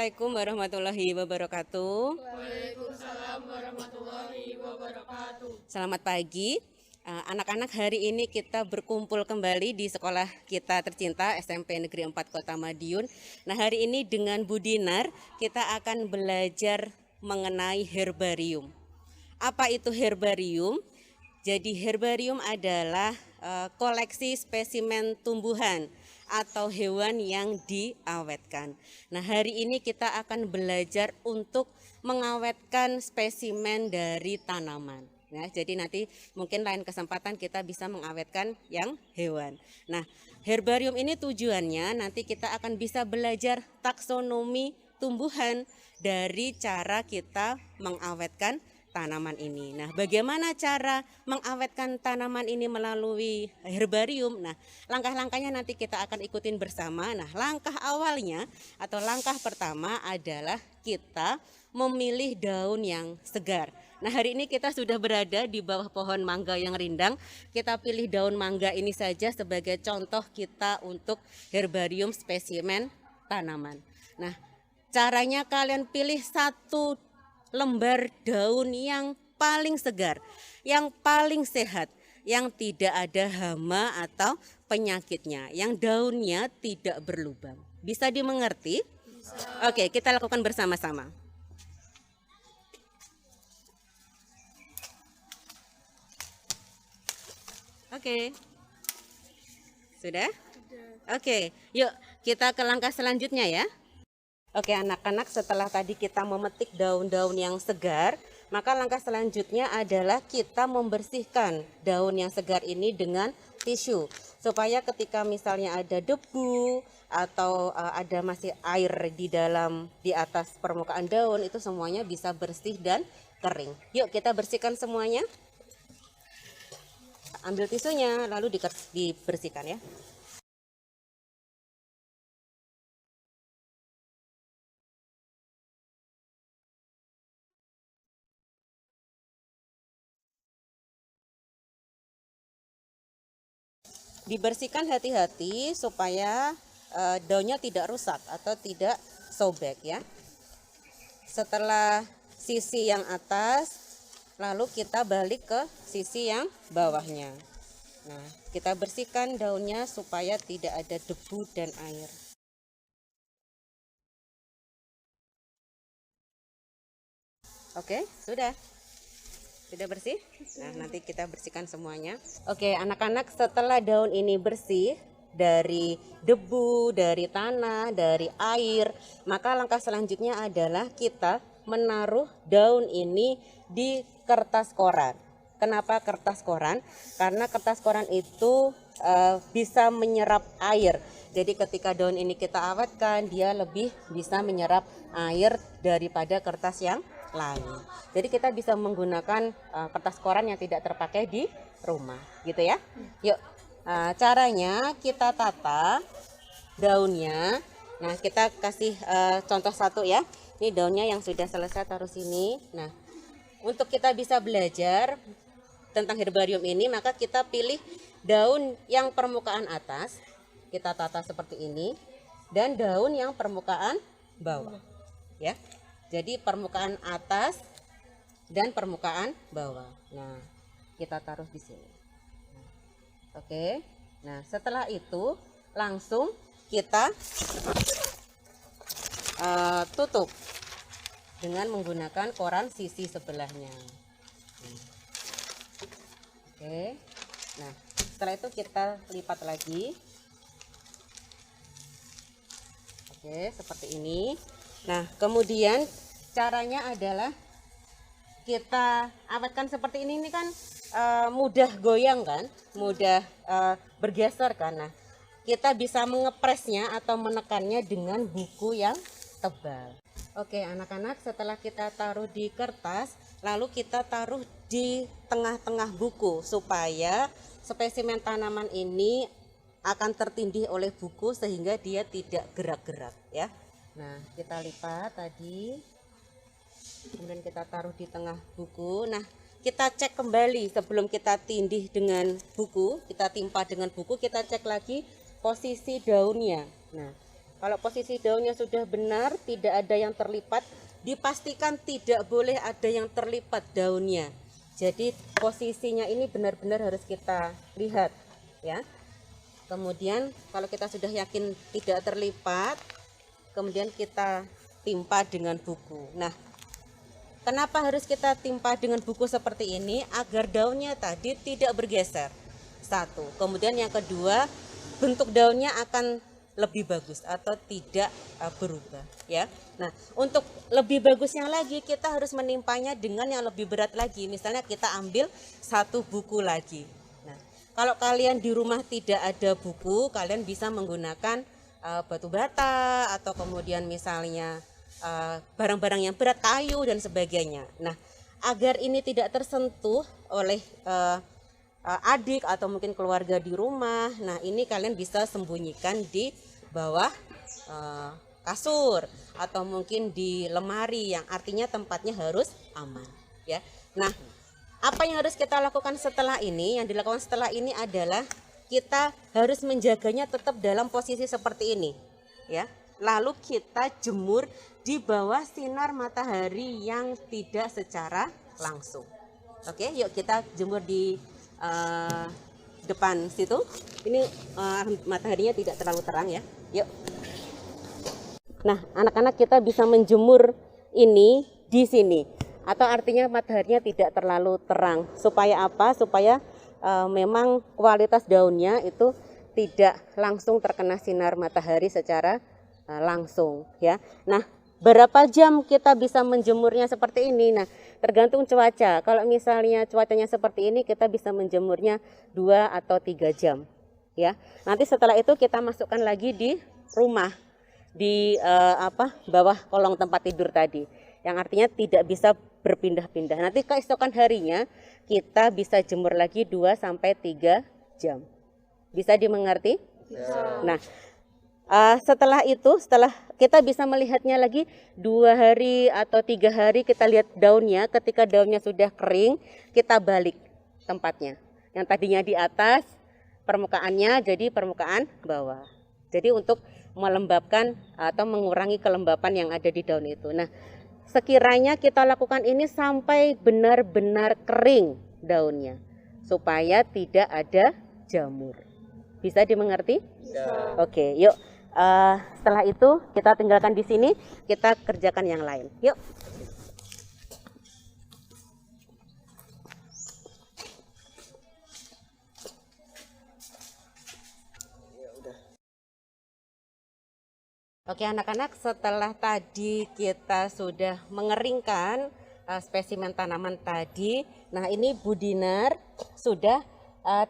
Assalamualaikum warahmatullahi wabarakatuh. Waalaikumsalam warahmatullahi wabarakatuh. Selamat pagi. Anak-anak, hari ini kita berkumpul kembali di sekolah kita tercinta SMP Negeri 4 Kota Madiun. Nah, hari ini dengan Bu Dinar kita akan belajar mengenai herbarium. Apa itu herbarium? Jadi herbarium adalah koleksi spesimen tumbuhan atau hewan yang diawetkan. Nah, hari ini kita akan belajar untuk mengawetkan spesimen dari tanaman. Ya, jadi nanti mungkin lain kesempatan kita bisa mengawetkan yang hewan. Nah, herbarium ini tujuannya nanti kita akan bisa belajar taksonomi tumbuhan dari cara kita mengawetkan tanaman ini. Nah, bagaimana cara mengawetkan tanaman ini melalui herbarium? Nah, langkah-langkahnya nanti kita akan ikutin bersama. Nah, langkah awalnya atau langkah pertama adalah kita memilih daun yang segar. Nah, hari ini kita sudah berada di bawah pohon mangga yang rindang. Kita pilih daun mangga ini saja sebagai contoh kita untuk herbarium spesimen tanaman. Nah, caranya kalian pilih satu lembar daun yang paling segar, yang paling sehat, yang tidak ada hama atau penyakitnya, yang daunnya tidak berlubang. Bisa dimengerti? Bisa. Oke, kita lakukan bersama-sama. Oke. Sudah? Oke, yuk kita ke langkah selanjutnya ya. Oke anak-anak, setelah tadi kita memetik daun-daun yang segar, maka langkah selanjutnya adalah kita membersihkan daun yang segar ini dengan tisu. Supaya ketika misalnya ada debu atau ada masih air di atas permukaan daun, itu semuanya bisa bersih dan kering. Yuk kita bersihkan semuanya. Ambil tisunya lalu dibersihkan ya. Dibersihkan hati-hati supaya daunnya tidak rusak atau tidak sobek ya. Setelah sisi yang atas, lalu kita balik ke sisi yang bawahnya. Nah, kita bersihkan daunnya supaya tidak ada debu dan air. Oke, sudah. Sudah bersih? Nah, nanti kita bersihkan semuanya. Oke, anak-anak, setelah daun ini bersih dari debu, dari tanah, dari air, maka langkah selanjutnya adalah kita menaruh daun ini di kertas koran. Kenapa kertas koran? Karena kertas koran itu bisa menyerap air. Jadi ketika daun ini kita awetkan, dia lebih bisa menyerap air daripada kertas yang lain. Jadi kita bisa menggunakan kertas koran yang tidak terpakai di rumah, gitu ya. Yuk, caranya kita tata daunnya. Nah, kita kasih contoh satu ya. Ini daunnya yang sudah selesai, taruh sini. Nah, untuk kita bisa belajar tentang herbarium ini, maka kita pilih daun yang permukaan atas, kita tata seperti ini, dan daun yang permukaan bawah, ya. Jadi permukaan atas dan permukaan bawah. Nah, kita taruh di sini. Oke. Nah, setelah itu langsung kita tutup dengan menggunakan koran sisi sebelahnya. Oke. Nah, setelah itu kita lipat lagi. Oke, seperti ini. Nah, kemudian caranya adalah kita awetkan seperti ini kan mudah goyang kan, mudah bergeser kan. Nah, kita bisa mengepresnya atau menekannya dengan buku yang tebal. Oke anak-anak, setelah kita taruh di kertas, lalu kita taruh di tengah-tengah buku supaya spesimen tanaman ini akan tertindih oleh buku sehingga dia tidak gerak-gerak ya. Nah, kita lipat tadi, kemudian kita taruh di tengah buku. Nah, kita cek kembali sebelum kita tindih dengan buku, kita timpa dengan buku, kita cek lagi posisi daunnya. Nah, Kalau posisi daunnya sudah benar, tidak ada yang terlipat, dipastikan tidak boleh ada yang terlipat daunnya. Jadi posisinya ini benar-benar harus kita lihat ya. Kemudian kalau kita sudah yakin tidak terlipat, kemudian kita timpa dengan buku. Nah, kenapa harus kita timpa dengan buku seperti ini? Agar daunnya tadi tidak bergeser. Satu. Kemudian yang kedua, bentuk daunnya akan lebih bagus atau tidak berubah ya. Nah, untuk lebih bagusnya lagi kita harus menimpanya dengan yang lebih berat lagi. Misalnya kita ambil satu buku lagi. Nah, kalau kalian di rumah tidak ada buku, kalian bisa menggunakan batu bata atau kemudian misalnya barang-barang yang berat, kayu dan sebagainya. Nah, agar ini tidak tersentuh oleh adik atau mungkin keluarga di rumah, nah ini kalian bisa sembunyikan di bawah kasur atau mungkin di lemari, yang artinya tempatnya harus aman ya. Nah, apa yang harus kita lakukan setelah ini? Yang dilakukan setelah ini adalah kita harus menjaganya tetap dalam posisi seperti ini ya. Lalu kita jemur di bawah sinar matahari yang tidak secara langsung. Oke, yuk kita jemur di depan situ. Ini mataharinya tidak terlalu terang ya. Yuk. Nah, anak-anak kita bisa menjemur ini di sini. Atau artinya mataharinya tidak terlalu terang. Supaya apa? Supaya memang kualitas daunnya itu tidak langsung terkena sinar matahari secara langsung ya. Nah, berapa jam kita bisa menjemurnya seperti ini? Nah, tergantung cuaca. Kalau misalnya cuacanya seperti ini, kita bisa menjemurnya 2 atau 3 jam ya. Nanti setelah itu kita masukkan lagi di rumah, di bawah kolong tempat tidur tadi, yang artinya tidak bisa berpindah-pindah. Nanti keesokan harinya kita bisa jemur lagi 2 sampai 3 jam. Bisa dimengerti? Ya. Nah, setelah itu, setelah kita bisa melihatnya lagi 2 hari atau 3 hari, kita lihat daunnya. Ketika daunnya sudah kering, kita balik tempatnya. Yang tadinya di atas permukaannya jadi permukaan bawah. Jadi untuk melembabkan atau mengurangi kelembapan yang ada di daun itu. Nah, sekiranya kita lakukan ini sampai benar-benar kering daunnya, supaya tidak ada jamur. Bisa dimengerti? Ya. Oke, yuk. Setelah itu kita tinggalkan di sini, kita kerjakan yang lain. Yuk. Oke anak-anak, setelah tadi kita sudah mengeringkan spesimen tanaman tadi, nah ini Bu Dinar sudah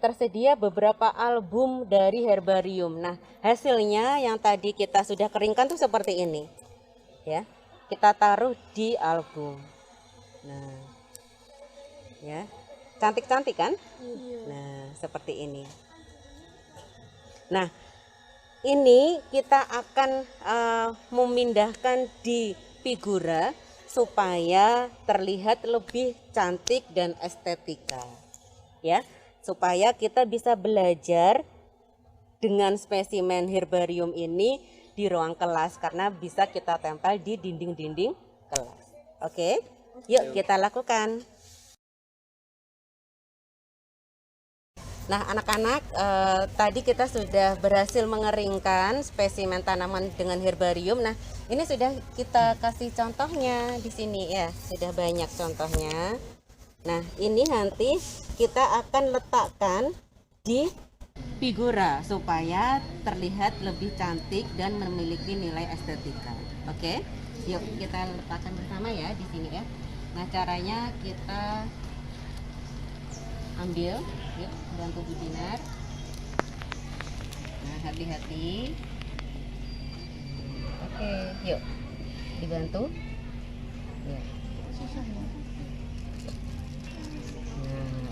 tersedia beberapa album dari herbarium. Nah, hasilnya yang tadi kita sudah keringkan tuh seperti ini. Ya. Kita taruh di album. Nah. Ya. Cantik-cantik kan? Iya. Nah, seperti ini. Nah, ini kita akan memindahkan di figura supaya terlihat lebih cantik dan estetika. Ya. Supaya kita bisa belajar dengan spesimen herbarium ini di ruang kelas, karena bisa kita tempel di dinding-dinding kelas. Oke, yuk kita lakukan. Nah anak-anak, tadi kita sudah berhasil mengeringkan spesimen tanaman dengan herbarium. Nah ini sudah kita kasih contohnya di sini ya, sudah banyak contohnya. Nah ini nanti kita akan letakkan di figura supaya terlihat lebih cantik dan memiliki nilai estetika. Oke, yuk kita letakkan bersama ya di sini ya. Nah caranya kita ambil, yuk bantu Bu Dinar. Nah hati-hati. Oke, yuk dibantu. Ya. Susah ya.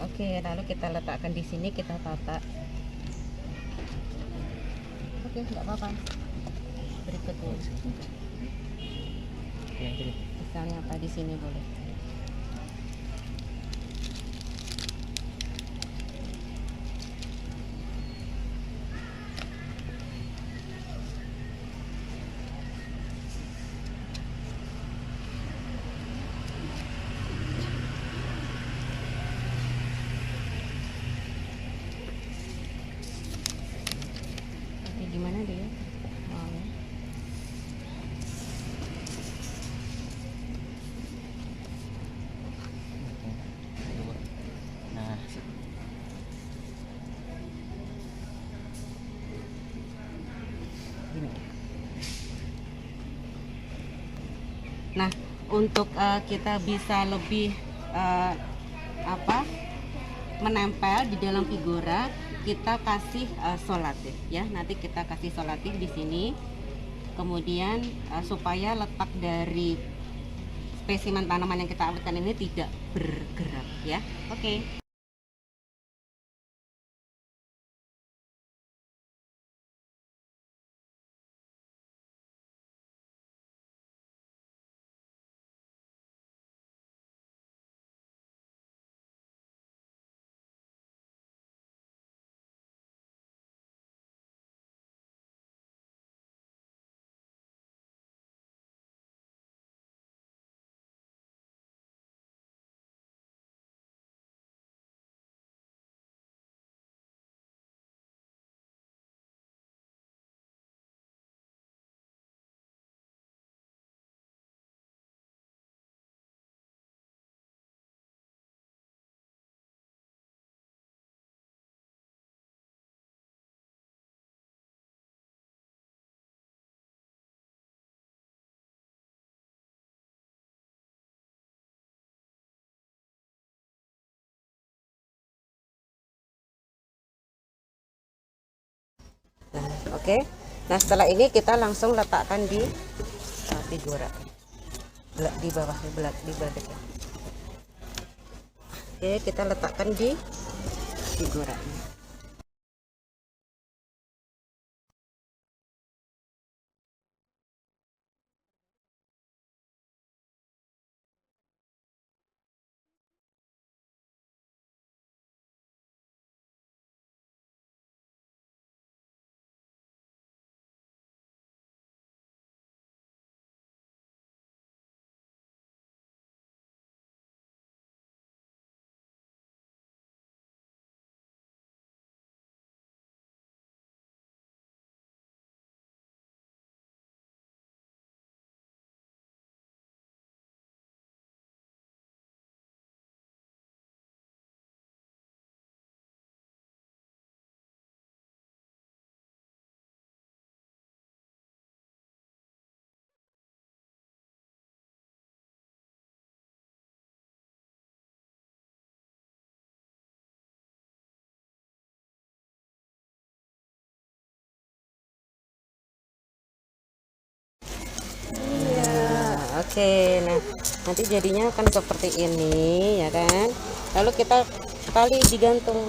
Oke, lalu kita letakkan di sini, kita tata. Oke, nggak apa-apa. Berikutnya. Misalnya apa di sini boleh. Nah, untuk kita bisa lebih menempel di dalam figura, kita kasih solatif ya. Nanti kita kasih solatif di sini. Kemudian supaya letak dari spesimen tanaman yang kita awetkan ini tidak bergerak ya. Oke. Nah, oke. Nah, setelah ini kita langsung letakkan di figura di bawah di belakang. Oke, kita letakkan di figura. Oke, nah nanti jadinya akan seperti ini ya kan. Lalu kita tali digantung.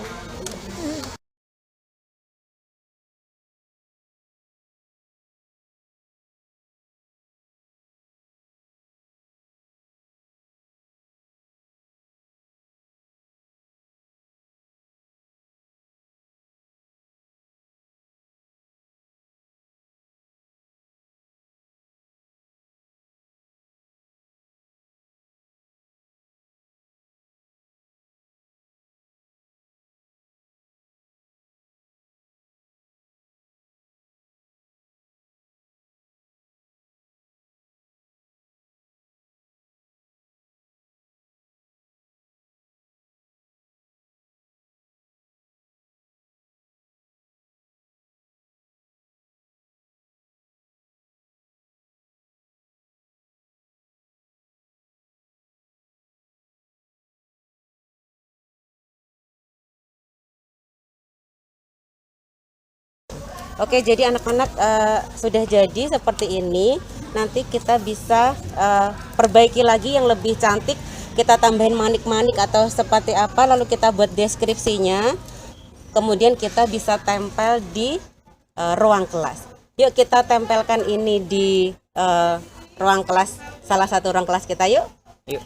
Oke, jadi anak-anak sudah jadi seperti ini. Nanti kita bisa perbaiki lagi yang lebih cantik. Kita tambahin manik-manik atau seperti apa, lalu kita buat deskripsinya. Kemudian kita bisa tempel di ruang kelas. Yuk kita tempelkan ini di ruang kelas, salah satu ruang kelas kita yuk. Yuk.